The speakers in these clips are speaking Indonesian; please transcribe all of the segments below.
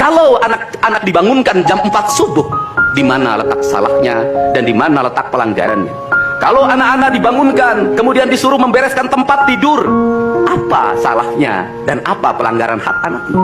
Kalau anak-anak dibangunkan jam 4 subuh, di mana letak salahnya dan di mana letak pelanggarannya? Kalau anak-anak dibangunkan kemudian disuruh membereskan tempat tidur, apa salahnya dan apa pelanggaran hak anaknya?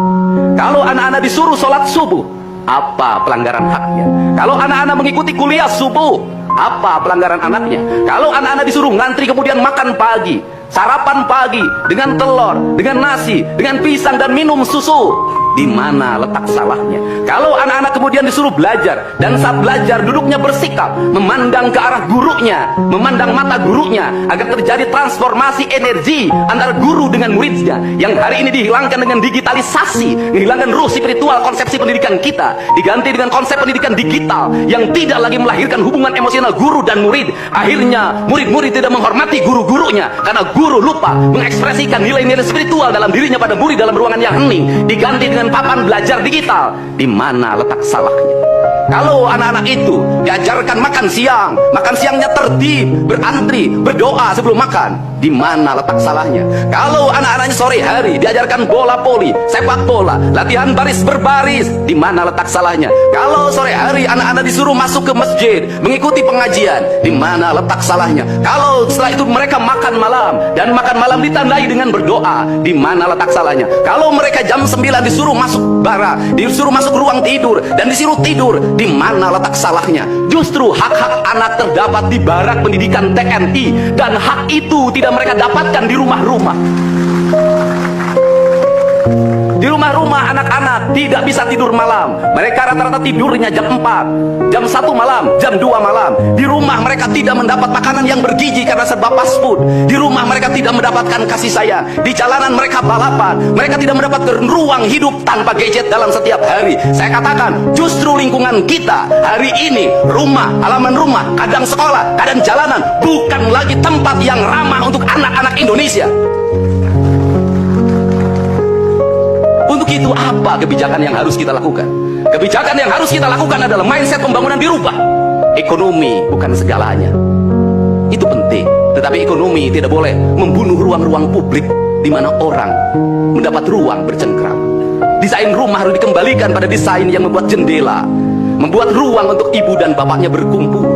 Kalau anak-anak disuruh sholat subuh, apa pelanggaran haknya? Kalau anak-anak mengikuti kuliah subuh, apa pelanggaran anaknya? Kalau anak-anak disuruh ngantri kemudian makan pagi, sarapan pagi dengan telur, dengan nasi, dengan pisang dan minum susu, di mana letak salahnya? Kalau anak-anak kemudian disuruh belajar, dan saat belajar duduknya bersikap memandang ke arah gurunya, memandang mata gurunya, agar terjadi transformasi energi antara guru dengan muridnya, yang hari ini dihilangkan dengan digitalisasi, menghilangkan ruh spiritual konsepsi pendidikan kita, diganti dengan konsep pendidikan digital yang tidak lagi melahirkan hubungan emosional guru dan murid. Akhirnya murid-murid tidak menghormati guru-gurunya karena guru lupa mengekspresikan nilai-nilai spiritual dalam dirinya pada murid dalam ruangan yang hening, diganti dengan papan belajar digital. Di mana letak salahnya? Kalau anak-anak itu diajarkan makan siangnya tertib, berantri, berdoa sebelum makan, di mana letak salahnya? Kalau anak-anaknya sore hari diajarkan bola voli, sepak bola, latihan baris berbaris, di mana letak salahnya? Kalau sore hari anak-anak disuruh masuk ke masjid, mengikuti pengajian, di mana letak salahnya? Kalau setelah itu mereka makan malam, dan makan malam ditandai dengan berdoa, di mana letak salahnya? Kalau mereka jam 9 disuruh masuk barak, disuruh masuk ruang tidur, dan disuruh tidur, di mana letak salahnya? Justru hak-hak anak terdapat di barak pendidikan TNI, dan hak itu tidak mereka dapatkan di rumah-rumah. Di rumah-rumah anak-anak tidak bisa tidur malam. Mereka rata-rata tidurnya jam 4, jam 1 malam, jam 2 malam. Di rumah mereka tidak mendapat makanan yang bergizi karena serba fast food. Di rumah mereka tidak mendapatkan kasih sayang. Di jalanan mereka balapan. Mereka tidak mendapatkan ruang hidup tanpa gadget dalam setiap hari. Saya katakan, justru lingkungan kita hari ini, rumah, halaman rumah, kadang sekolah, kadang jalanan, bukan lagi tempat yang ramah untuk anak-anak Indonesia. Untuk itu apa kebijakan yang harus kita lakukan? Kebijakan yang harus kita lakukan adalah mindset pembangunan dirubah. Ekonomi bukan segalanya. Itu penting, tetapi ekonomi tidak boleh membunuh ruang-ruang publik di mana orang mendapat ruang bercengkrama. Desain rumah harus dikembalikan pada desain yang membuat jendela, membuat ruang untuk ibu dan bapaknya berkumpul.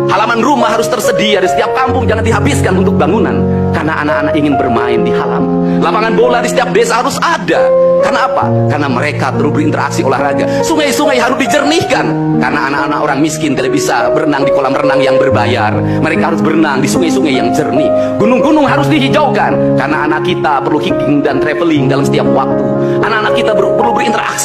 Halaman rumah harus tersedia di setiap kampung, jangan dihabiskan untuk bangunan karena anak-anak ingin bermain di halaman. Lapangan bola di setiap desa harus ada. Karena apa? Karena mereka terus berinteraksi olahraga. Sungai-sungai harus dijernihkan karena anak-anak orang miskin tidak bisa berenang di kolam renang yang berbayar. Mereka harus berenang di sungai-sungai yang jernih. Gunung-gunung harus dihijaukan karena anak kita perlu hiking dan traveling dalam setiap waktu. Anak-anak kita perlu berinteraksi